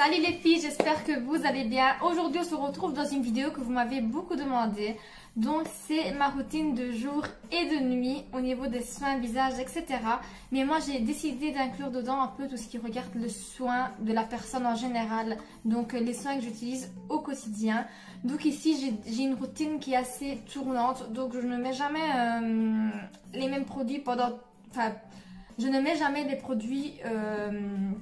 Salut les filles, j'espère que vous allez bien. Aujourd'hui on se retrouve dans une vidéo que vous m'avez beaucoup demandé. Donc c'est ma routine de jour et de nuit au niveau des soins visage, etc. Mais moi j'ai décidé d'inclure dedans un peu tout ce qui regarde le soin de la personne en général. Donc les soins que j'utilise au quotidien. Donc ici j'ai une routine qui est assez tournante. Donc je ne mets jamais les mêmes produits pendant... Enfin, je ne mets jamais des produits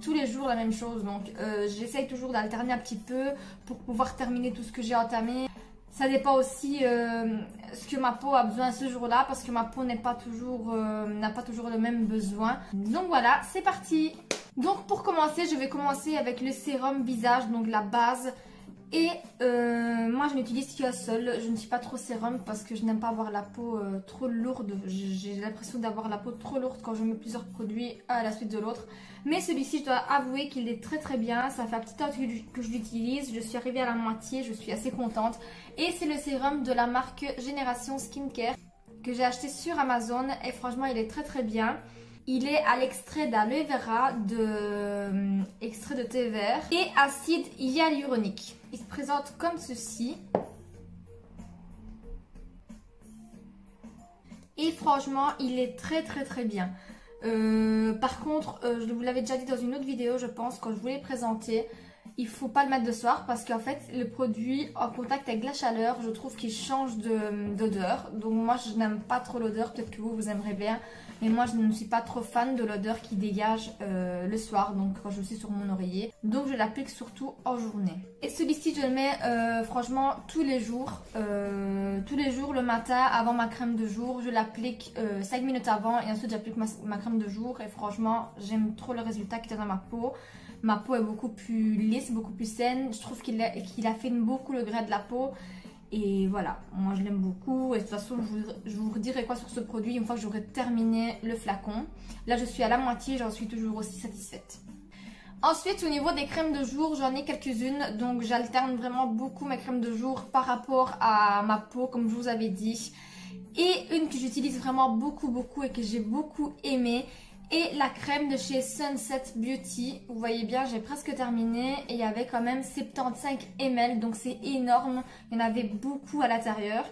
tous les jours la même chose, donc j'essaye toujours d'alterner un petit peu pour pouvoir terminer tout ce que j'ai entamé. Ça dépend aussi ce que ma peau a besoin ce jour-là parce que ma peau n'a pas toujours le même besoin. Donc voilà, c'est parti. Donc pour commencer, je vais commencer avec le sérum visage, donc la base. Et moi je n'utilise qu'un seul, je ne suis pas trop sérum parce que je n'aime pas avoir la peau trop lourde. J'ai l'impression d'avoir la peau trop lourde quand je mets plusieurs produits à la suite de l'autre. Mais celui-ci je dois avouer qu'il est très bien, ça fait un petit temps que je l'utilise, je suis arrivée à la moitié, je suis assez contente. Et c'est le sérum de la marque Génération Skincare que j'ai acheté sur Amazon et franchement il est très bien. Il est à l'extrait d'aloe vera, extrait de thé vert et acide hyaluronique. Il se présente comme ceci. Et franchement, il est très bien. Par contre, je vous l'avais déjà dit dans une autre vidéo, je pense, quand je voulais le présenter. Il ne faut pas le mettre de soir parce qu'en fait le produit en contact avec la chaleur, je trouve qu'il change d'odeur. Donc moi je n'aime pas trop l'odeur, peut-être que vous aimerez bien. Mais moi je ne suis pas trop fan de l'odeur qui dégage le soir, donc quand je suis sur mon oreiller. Donc je l'applique surtout en journée. Et celui-ci je le mets franchement tous les jours. Le matin avant ma crème de jour. Je l'applique 5 minutes avant et ensuite j'applique ma crème de jour. Et franchement j'aime trop le résultat qu'il y a dans ma peau. Ma peau est beaucoup plus lisse, beaucoup plus saine. Je trouve qu'il affine beaucoup le gras de la peau. Et voilà, moi je l'aime beaucoup. Et de toute façon, je vous redirai quoi sur ce produit une fois que j'aurai terminé le flacon. Là, je suis à la moitié, j'en suis toujours aussi satisfaite. Ensuite, au niveau des crèmes de jour, j'en ai quelques-unes. Donc, j'alterne vraiment beaucoup mes crèmes de jour par rapport à ma peau, comme je vous avais dit. Et une que j'utilise vraiment beaucoup et que j'ai beaucoup aimée. Et la crème de chez Sunset Beauty, vous voyez bien j'ai presque terminé et il y avait quand même 75 ml, donc c'est énorme, il y en avait beaucoup à l'intérieur.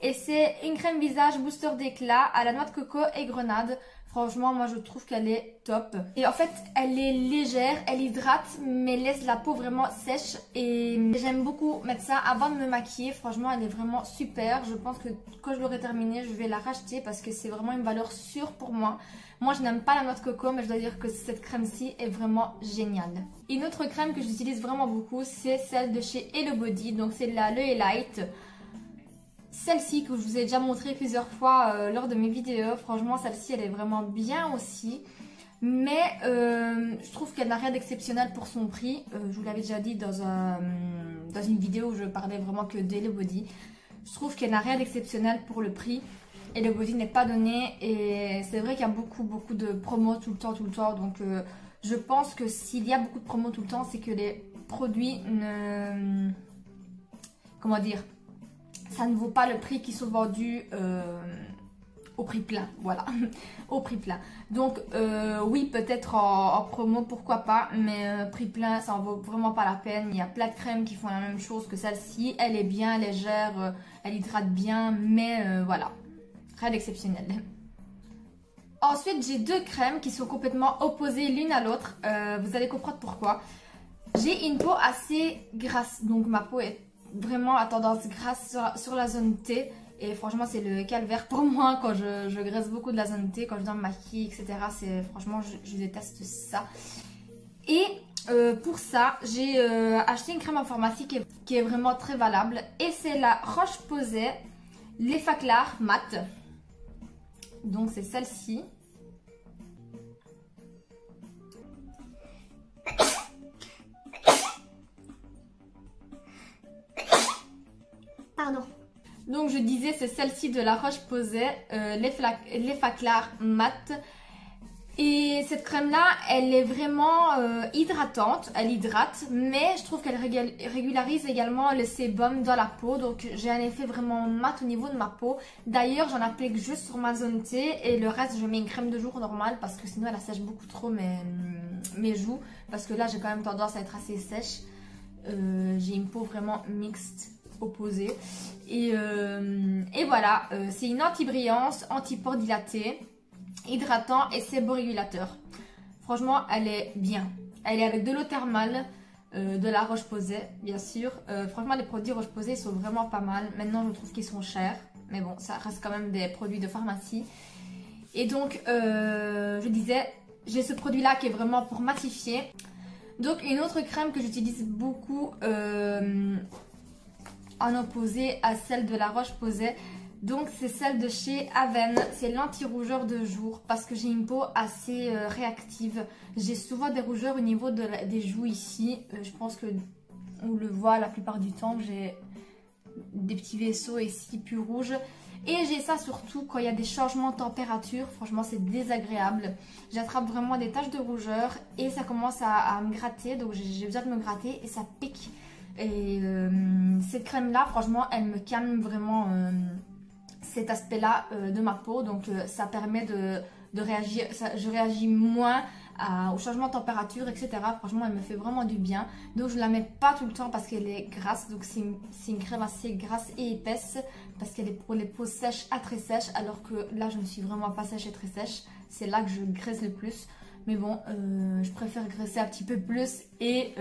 Et c'est une crème visage booster d'éclat à la noix de coco et grenade. Franchement moi je trouve qu'elle est top. Et en fait elle est légère, elle hydrate mais laisse la peau vraiment sèche. Et j'aime beaucoup mettre ça avant de me maquiller, franchement elle est vraiment super. Je pense que quand je l'aurai terminée je vais la racheter parce que c'est vraiment une valeur sûre pour moi. Moi je n'aime pas la noix de coco mais je dois dire que cette crème-ci est vraiment géniale. Une autre crème que j'utilise vraiment beaucoup c'est celle de chez Hello Body, donc c'est la L'Oeil Light. Celle-ci que je vous ai déjà montré plusieurs fois lors de mes vidéos, franchement celle-ci elle est vraiment bien aussi. Mais je trouve qu'elle n'a rien d'exceptionnel pour son prix. Je vous l'avais déjà dit dans une vidéo où je parlais vraiment que d'Hello Body. Je trouve qu'elle n'a rien d'exceptionnel pour le prix. Hello Body n'est pas donné et c'est vrai qu'il y a beaucoup de promos tout le temps. Donc je pense que s'il y a beaucoup de promos tout le temps, c'est que les produits ne... Comment dire ? Ça ne vaut pas le prix qui sont vendus au prix plein, voilà, au prix plein. Donc oui, peut-être en promo, pourquoi pas, mais prix plein, ça en vaut vraiment pas la peine. Il y a plein de crèmes qui font la même chose que celle-ci. Elle est bien légère, elle hydrate bien, mais voilà, rien d'exceptionnel. Ensuite, j'ai deux crèmes qui sont complètement opposées l'une à l'autre. Vous allez comprendre pourquoi. J'ai une peau assez grasse, donc ma peau est vraiment à tendance grasse sur la zone T. Et franchement c'est le calvaire pour moi quand je graisse beaucoup de la zone T, quand je dois me maquiller, etc. Franchement je déteste ça. Et pour ça j'ai acheté une crème en pharmacie qui est vraiment très valable. Et c'est la Roche-Posay l'Effaclar Mat. Donc c'est celle-ci. Pardon. Donc je disais c'est celle-ci de la Roche-Posay, l'Effaclar Mat. Et cette crème là, elle est vraiment hydratante, elle hydrate, mais je trouve qu'elle régularise également le sébum dans la peau, donc j'ai un effet vraiment mat au niveau de ma peau. D'ailleurs j'en applique juste sur ma zone T et le reste je mets une crème de jour normale parce que sinon elle assèche beaucoup trop mes joues, parce que là j'ai quand même tendance à être assez sèche. J'ai une peau vraiment mixte, opposée. Et voilà, c'est une anti-brillance, anti-pores dilaté, hydratant et séborégulateur. Franchement, elle est bien. Elle est avec de l'eau thermale, de la Roche-Posay, bien sûr. Franchement, les produits Roche-Posay sont vraiment pas mal. Maintenant, je trouve qu'ils sont chers. Mais bon, ça reste quand même des produits de pharmacie. Et donc, je disais, j'ai ce produit-là qui est vraiment pour matifier. Donc, une autre crème que j'utilise beaucoup en opposé à celle de la Roche-Posay. Donc c'est celle de chez Aven, c'est l'anti-rougeur de jour parce que j'ai une peau assez réactive. J'ai souvent des rougeurs au niveau des joues ici. Je pense que on le voit la plupart du temps, j'ai des petits vaisseaux ici plus rouges. Et j'ai ça surtout quand il y a des changements de température, franchement c'est désagréable. J'attrape vraiment des taches de rougeur et ça commence à me gratter, donc j'ai besoin de me gratter et ça pique. Et cette crème là, franchement, elle me calme vraiment cet aspect-là de ma peau, donc ça permet de réagir, je réagis moins au changement de température, etc. Franchement, elle me fait vraiment du bien. Donc je la mets pas tout le temps parce qu'elle est grasse, donc c'est une crème assez grasse et épaisse parce qu'elle est pour les peaux sèches à très sèches, alors que là je ne suis vraiment pas sèche et très sèche. C'est là que je graisse le plus. Mais bon, je préfère graisser un petit peu plus et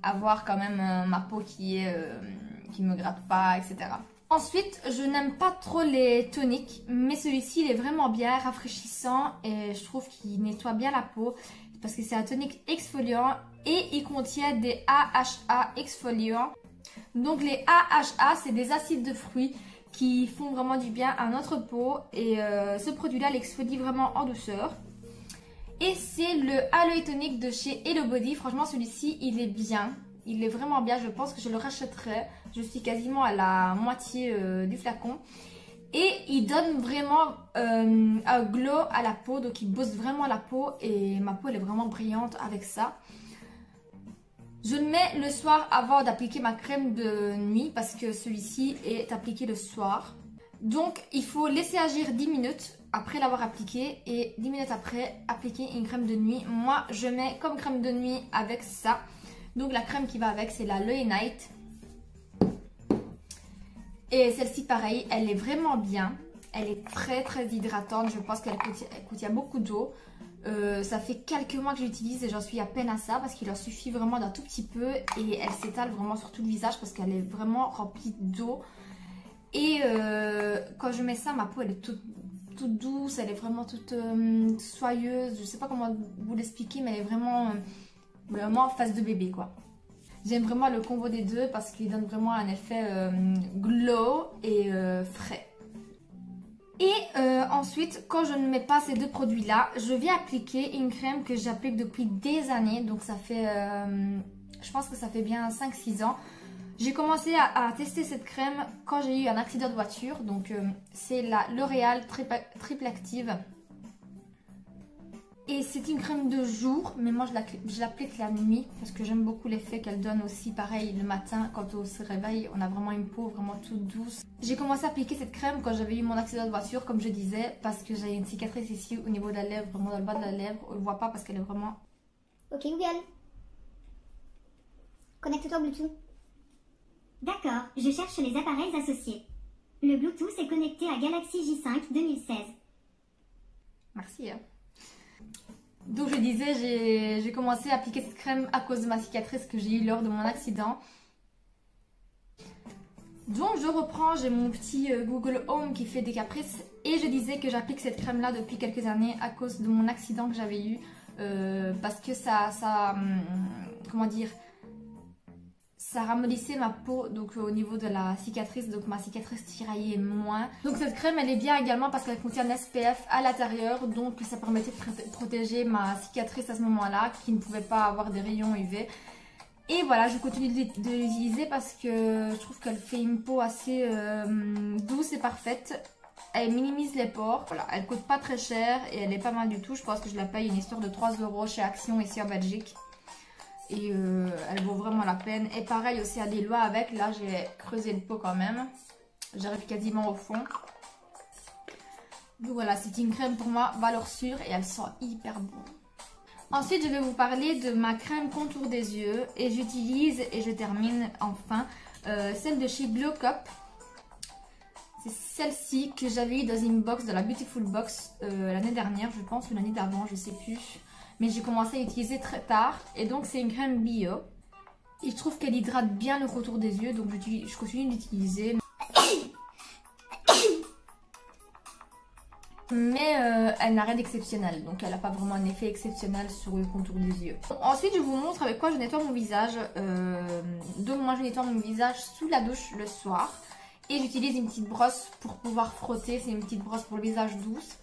avoir quand même ma peau qui me gratte pas, etc. Ensuite, je n'aime pas trop les toniques, mais celui-ci il est vraiment bien rafraîchissant et je trouve qu'il nettoie bien la peau parce que c'est un tonique exfoliant et il contient des AHA exfoliants. Donc les AHA, c'est des acides de fruits qui font vraiment du bien à notre peau et ce produit-là l'exfolie vraiment en douceur. Et c'est le Aloe Tonic de chez Hello Body. Franchement, celui-ci, il est bien. Il est vraiment bien. Je pense que je le rachèterai. Je suis quasiment à la moitié du flacon. Et il donne vraiment un glow à la peau. Donc, il booste vraiment la peau. Et ma peau, elle est vraiment brillante avec ça. Je le mets le soir avant d'appliquer ma crème de nuit. Parce que celui-ci est appliqué le soir. Donc, il faut laisser agir 10 minutes après l'avoir appliqué et 10 minutes après appliquer une crème de nuit. Moi je mets comme crème de nuit avec ça. Donc la crème qui va avec c'est la Loe Night. Et celle-ci pareil, elle est vraiment bien. Elle est très très hydratante. Je pense qu'elle contient beaucoup d'eau. Ça fait quelques mois que j'utilise et j'en suis à peine à ça parce qu'il en suffit vraiment d'un tout petit peu. Et elle s'étale vraiment sur tout le visage parce qu'elle est vraiment remplie d'eau. Et quand je mets ça, ma peau elle est toute douce, elle est vraiment toute soyeuse, je sais pas comment vous l'expliquer, mais elle est vraiment face de bébé quoi. J'aime vraiment le combo des deux parce qu'il donne vraiment un effet glow et frais. Et ensuite, quand je ne mets pas ces deux produits là, je vais appliquer une crème que j'applique depuis des années, donc ça fait, je pense que ça fait bien 5-6 ans. J'ai commencé à tester cette crème quand j'ai eu un accident de voiture. Donc c'est la L'Oréal Triple Active. Et c'est une crème de jour, mais moi je l'applique la nuit parce que j'aime beaucoup l'effet qu'elle donne aussi. Pareil le matin quand on se réveille, on a vraiment une peau vraiment toute douce. J'ai commencé à appliquer cette crème quand j'avais eu mon accident de voiture comme je disais, parce que j'ai une cicatrice ici au niveau de la lèvre, vraiment dans le bas de la lèvre. On le voit pas parce qu'elle est vraiment... Ok Google, connecte-toi au Bluetooth. D'accord, je cherche les appareils associés. Le Bluetooth est connecté à Galaxy J5 2016. Merci. Donc je disais, j'ai commencé à appliquer cette crème à cause de ma cicatrice que j'ai eue lors de mon accident. Donc je reprends, j'ai mon petit Google Home qui fait des caprices. Et je disais que j'applique cette crème là depuis quelques années à cause de mon accident que j'avais eu. Parce que comment dire, ça ramollissait ma peau, donc au niveau de la cicatrice, donc ma cicatrice tiraillait moins. Donc cette crème elle est bien également parce qu'elle contient un SPF à l'intérieur, donc ça permettait de protéger ma cicatrice à ce moment-là, qui ne pouvait pas avoir des rayons UV. Et voilà, je continue de l'utiliser parce que je trouve qu'elle fait une peau assez douce et parfaite. elle minimise les pores. Voilà, elle coûte pas très cher et elle est pas mal du tout. Je pense que je la paye une histoire de 3 € chez Action ici en Belgique. Et elle vaut vraiment la peine. Et pareil aussi à des lois avec. Là, j'ai creusé le pot quand même. J'arrive quasiment au fond. Donc voilà, c'est une crème pour moi valeur sûre et elle sent hyper bon. Ensuite, je vais vous parler de ma crème contour des yeux. Et j'utilise, et je termine enfin, celle de chez Glow Cup. C'est celle-ci que j'avais eu dans une box de la Beautiful Box l'année dernière, je pense, ou l'année d'avant, je sais plus. Mais j'ai commencé à l'utiliser très tard. Et donc, c'est une crème bio. Et je trouve qu'elle hydrate bien le contour des yeux. Donc, je continue d'utiliser. Mais elle n'a rien d'exceptionnel. Donc, elle n'a pas vraiment un effet exceptionnel sur le contour des yeux. Ensuite, je vous montre avec quoi je nettoie mon visage. Donc, moi, je nettoie mon visage sous la douche le soir. Et j'utilise une petite brosse pour pouvoir frotter. C'est une petite brosse pour le visage douce.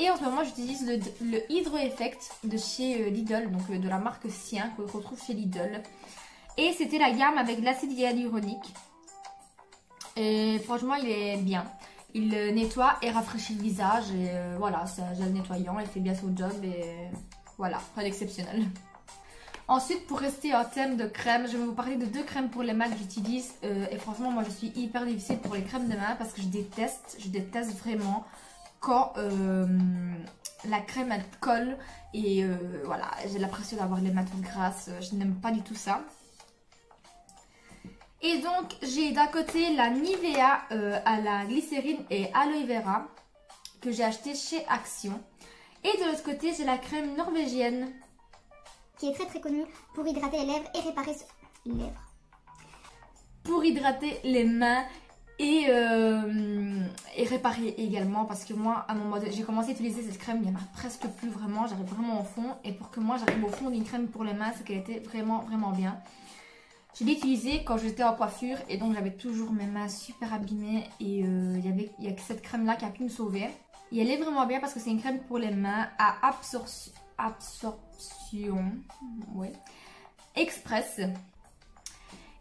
Et en ce moment, j'utilise le Hydro Effect de chez Lidl, donc de la marque Sien, que l'on retrouve chez Lidl. Et c'était la gamme avec l'acide hyaluronique. Et franchement, il est bien. Il nettoie et rafraîchit le visage. Et voilà, c'est un gel nettoyant, il fait bien son job. Et voilà, pas d'exceptionnel. Ensuite, pour rester en thème de crème, je vais vous parler de 2 crèmes pour les mains que j'utilise. Et franchement, moi, je suis hyper difficile pour les crèmes de mains parce que je déteste vraiment quand la crème elle colle et voilà, j'ai l'impression d'avoir les mains toutes grasses. Je n'aime pas du tout ça. Et donc j'ai d'un côté la Nivea à la glycérine et aloe vera que j'ai acheté chez Action. Et de l'autre côté j'ai la crème norvégienne Qui est très très connue pour hydrater les lèvres et réparer les lèvres. Pour hydrater les mains et réparer également, parce que moi à un moment j'ai commencé à utiliser cette crème, il n'y en a presque plus vraiment, j'arrive vraiment au fond. Et pour que moi j'arrive au fond d'une crème pour les mains, c'est qu'elle était vraiment bien. Je l'ai utilisée quand j'étais en coiffure et donc j'avais toujours mes mains super abîmées. Et il y a que cette crème là qui a pu me sauver. Et elle est vraiment bien parce que c'est une crème pour les mains à absorption ouais, express.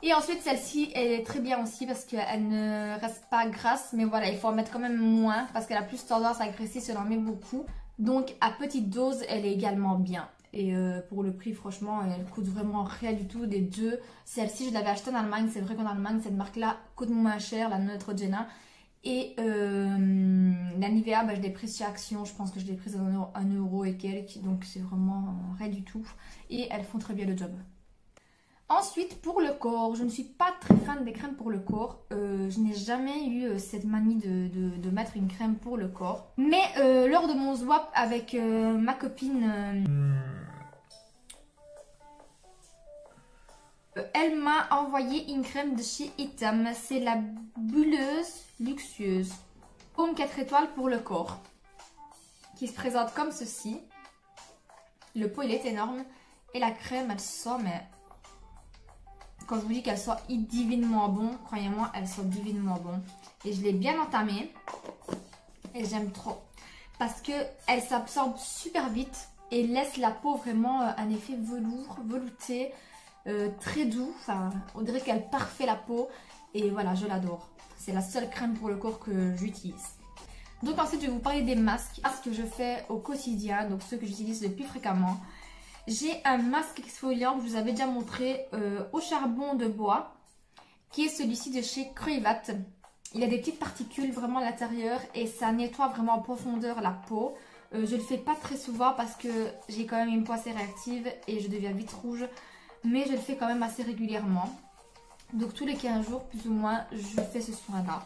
Et ensuite celle-ci elle est très bien aussi parce qu'elle ne reste pas grasse. Mais voilà, il faut en mettre quand même moins parce qu'elle a plus tendance à graisser si on en met beaucoup. Donc à petite dose elle est également bien. Et pour le prix franchement elle coûte vraiment rien du tout des deux. Celle-ci je l'avais achetée en Allemagne. C'est vrai qu'en Allemagne cette marque là coûte moins cher, la Neutrogena. Et la Nivea bah, je l'ai prise chez Action. Je pense que je l'ai prise à 1 € et quelques. Donc c'est vraiment rien du tout. Et elles font très bien le job. Ensuite pour le corps, je ne suis pas très fan des crèmes pour le corps. Je n'ai jamais eu cette manie de mettre une crème pour le corps. Mais lors de mon swap avec ma copine, elle m'a envoyé une crème de chez Itam. C'est la bulleuse luxueuse. Baume 4 étoiles pour le corps. Qui se présente comme ceci. Le pot il est énorme. Et la crème elle sent mais... Quand je vous dis qu'elle sent divinement bon, croyez-moi, elle sent divinement bon. Et je l'ai bien entamée. Et j'aime trop. Parce qu'elle s'absorbe super vite. Et laisse la peau vraiment un effet velours, velouté. Très doux. Enfin, on dirait qu'elle parfait la peau. Et voilà, je l'adore. C'est la seule crème pour le corps que j'utilise. Donc ensuite, je vais vous parler des masques. Masques que je fais au quotidien. Donc ceux que j'utilise le plus fréquemment. J'ai un masque exfoliant que je vous avais déjà montré au charbon de bois, qui est celui-ci de chez Cravat. Il a des petites particules vraiment à l'intérieur et ça nettoie vraiment en profondeur la peau. Je le fais pas très souvent parce que j'ai quand même une peau assez réactive et je deviens vite rouge, mais je le fais quand même assez régulièrement. Donc tous les 15 jours plus ou moins je fais ce soin-là.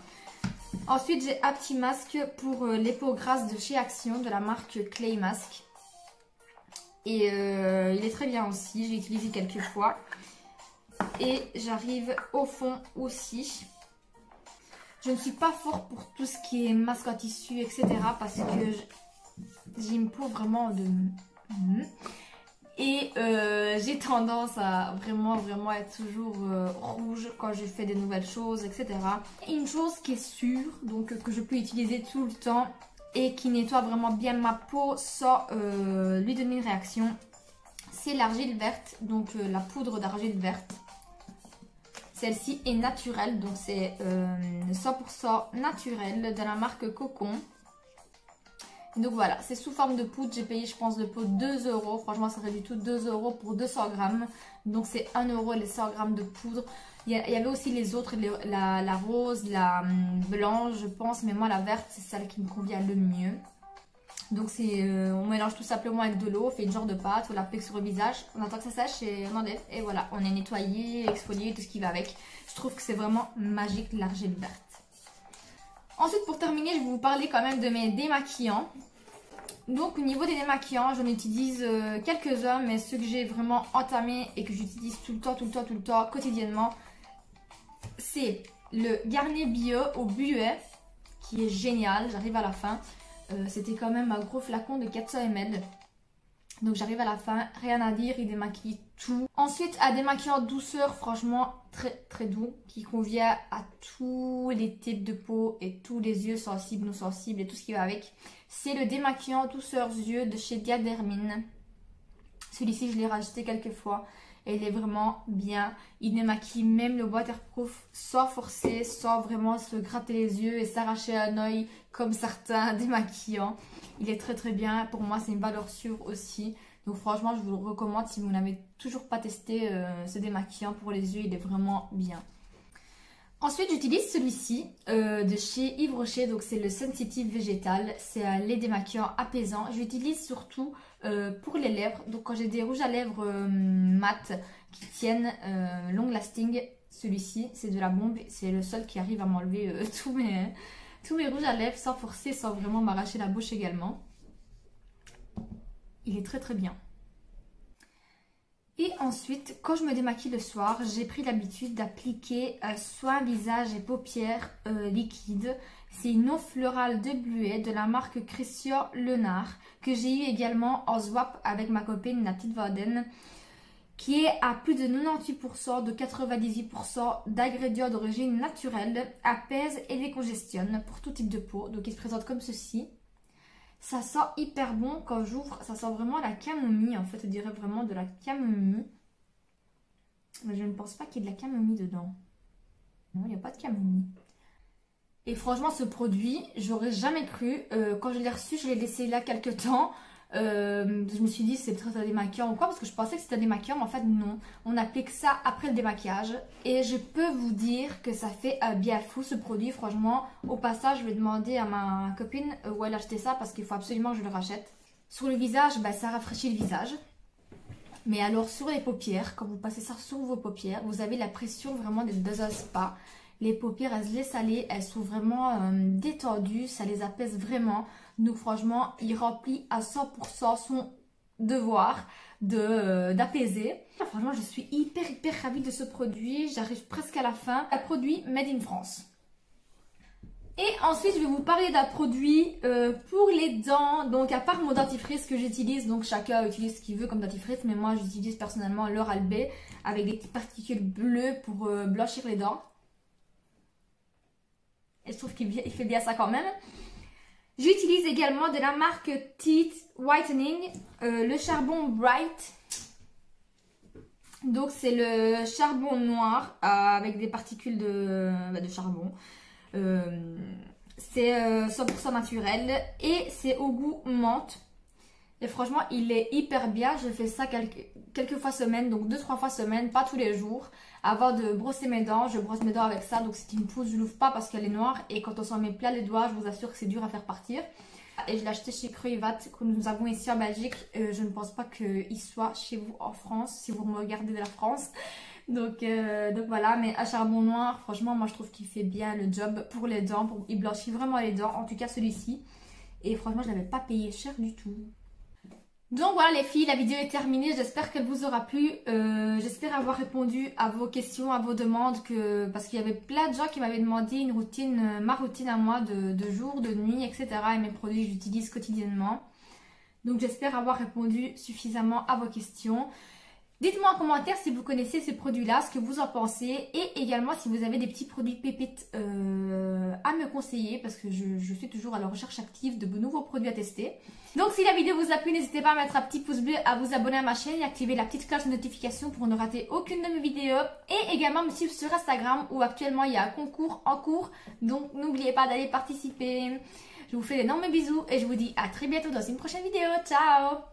Ensuite j'ai un petit masque pour les peaux grasses de chez Action de la marque Clay Mask. Et il est très bien aussi, j'ai utilisé quelques fois. Et j'arrive au fond aussi. Je ne suis pas fort pour tout ce qui est masque en tissu, etc. Parce que j'ai une peau vraiment de... Et j'ai tendance à vraiment être toujours rouge quand je fais des nouvelles choses, etc. Et une chose qui est sûre, donc que je peux utiliser tout le temps... et qui nettoie vraiment bien ma peau sans lui donner une réaction, c'est l'argile verte, donc la poudre d'argile verte. Celle-ci est naturelle, donc c'est 100% naturel de la marque Cocon. Donc voilà, c'est sous forme de poudre. J'ai payé, je pense, le pot 2 euros. Franchement, ça serait du tout 2 euros pour 200 grammes. Donc c'est 1 euro les 100 grammes de poudre. Il y avait aussi les autres, la rose, la blanche, je pense. Mais moi, la verte, c'est celle qui me convient le mieux. Donc on mélange tout simplement avec de l'eau, on fait une genre de pâte, on l'applique sur le visage, on attend que ça sèche et on enlève. Et voilà, on est nettoyé, exfolié, tout ce qui va avec. Je trouve que c'est vraiment magique l'argile verte. Ensuite, pour terminer, je vais vous parler quand même de mes démaquillants. Donc au niveau des démaquillants, j'en utilise quelques-uns, mais ceux que j'ai vraiment entamés et que j'utilise tout le temps, quotidiennement, c'est le Garnier Bio au buée, qui est génial, j'arrive à la fin. C'était quand même un gros flacon de 400 ml. Donc j'arrive à la fin, rien à dire, il démaquille tout. Ensuite, un démaquillant douceur, franchement très doux, qui convient à tous les types de peau et tous les yeux sensibles, non sensibles et tout ce qui va avec. C'est le démaquillant douceur yeux de chez Diadermine. Celui-ci, je l'ai rajouté quelques fois et il est vraiment bien. Il démaquille même le waterproof sans forcer, sans vraiment se gratter les yeux et s'arracher un œil comme certains démaquillants. Il est très bien. Pour moi, c'est une valeur sûre aussi. Donc franchement, je vous le recommande si vous n'avez toujours pas testé ce démaquillant pour les yeux. Il est vraiment bien. Ensuite, j'utilise celui-ci de chez Yves Rocher. Donc c'est le Sensitive Végétal. C'est un lait démaquillant apaisant. J'utilise surtout pour les lèvres. Donc quand j'ai des rouges à lèvres mat qui tiennent long lasting, celui-ci c'est de la bombe. C'est le seul qui arrive à m'enlever tous mes rouges à lèvres sans forcer, sans vraiment m'arracher la bouche également. Il est très bien. Et ensuite, quand je me démaquille le soir, j'ai pris l'habitude d'appliquer un soin visage et paupières liquide. C'est une eau florale de Bluet de la marque Christian Lenard, que j'ai eu également en swap avec ma copine, la petite Vauden, qui est à plus de 98%, de 98% d'ingrédients d'origine naturelle, apaise et décongestionne pour tout type de peau. Donc il se présente comme ceci. Ça sent hyper bon quand j'ouvre, ça sent vraiment la camomille, en fait, on dirait vraiment de la camomille. Mais je ne pense pas qu'il y ait de la camomille dedans. Non, il n'y a pas de camomille. Et franchement, ce produit, j'aurais jamais cru. Quand je l'ai reçu, je l'ai laissé là quelques temps. Je me suis dit c'est peut-être un démaquillant ou quoi, parce que je pensais que c'était un démaquillant, mais en fait non. On applique ça après le démaquillage. Et je peux vous dire que ça fait un bien fou ce produit. Franchement, au passage, je vais demander à ma copine où elle a acheté ça, parce qu'il faut absolument que je le rachète. Sur le visage, bah, ça rafraîchit le visage. Mais alors sur les paupières, quand vous passez ça sur vos paupières, vous avez la pression vraiment dans un spa. Les paupières, elles se laissent aller, elles sont vraiment détendues, ça les apaise vraiment. Donc franchement, il remplit à 100% son devoir d'apaiser. Franchement, je suis hyper ravie de ce produit. J'arrive presque à la fin. Un produit made in France. Et ensuite, je vais vous parler d'un produit pour les dents. Donc à part mon dentifrice que j'utilise, donc chacun utilise ce qu'il veut comme dentifrice, mais moi j'utilise personnellement l'Oral-B avec des petites particules bleues pour blanchir les dents. Et je trouve qu'il fait bien ça quand même. J'utilise également de la marque Teeth Whitening, le charbon Bright. Donc c'est le charbon noir avec des particules de charbon. C'est 100% naturel et c'est au goût menthe. Et franchement, il est hyper bien. Je fais ça quelques fois semaine, donc 2-3 fois semaine, pas tous les jours. Avant de brosser mes dents, je brosse mes dents avec ça. Donc c'est une pousse, je l'ouvre pas parce qu'elle est noire. Et quand on s'en met plein les doigts, je vous assure que c'est dur à faire partir. Et je l'ai acheté chez Kruivat, que nous avons ici en Belgique. Je ne pense pas qu'il soit chez vous en France, si vous me regardez de la France. Donc voilà, mais à charbon noir, franchement, moi je trouve qu'il fait bien le job pour les dents. Il blanchit vraiment les dents, en tout cas celui-ci. Et franchement, je ne l'avais pas payé cher du tout. Donc voilà les filles, la vidéo est terminée, j'espère qu'elle vous aura plu, j'espère avoir répondu à vos questions, à vos demandes, parce qu'il y avait plein de gens qui m'avaient demandé une routine, ma routine à moi de jour, de nuit, etc. et mes produits que j'utilise quotidiennement. Donc j'espère avoir répondu suffisamment à vos questions. Dites-moi en commentaire si vous connaissez ce produit-là, ce que vous en pensez et également si vous avez des petits produits pépites à me conseiller parce que je suis toujours à la recherche active de nouveaux produits à tester. Donc si la vidéo vous a plu, n'hésitez pas à mettre un petit pouce bleu, à vous abonner à ma chaîne et activer la petite cloche de notification pour ne rater aucune de mes vidéos et également me suivre sur Instagram où actuellement il y a un concours en cours, donc n'oubliez pas d'aller participer. Je vous fais d'énormes bisous et je vous dis à très bientôt dans une prochaine vidéo. Ciao!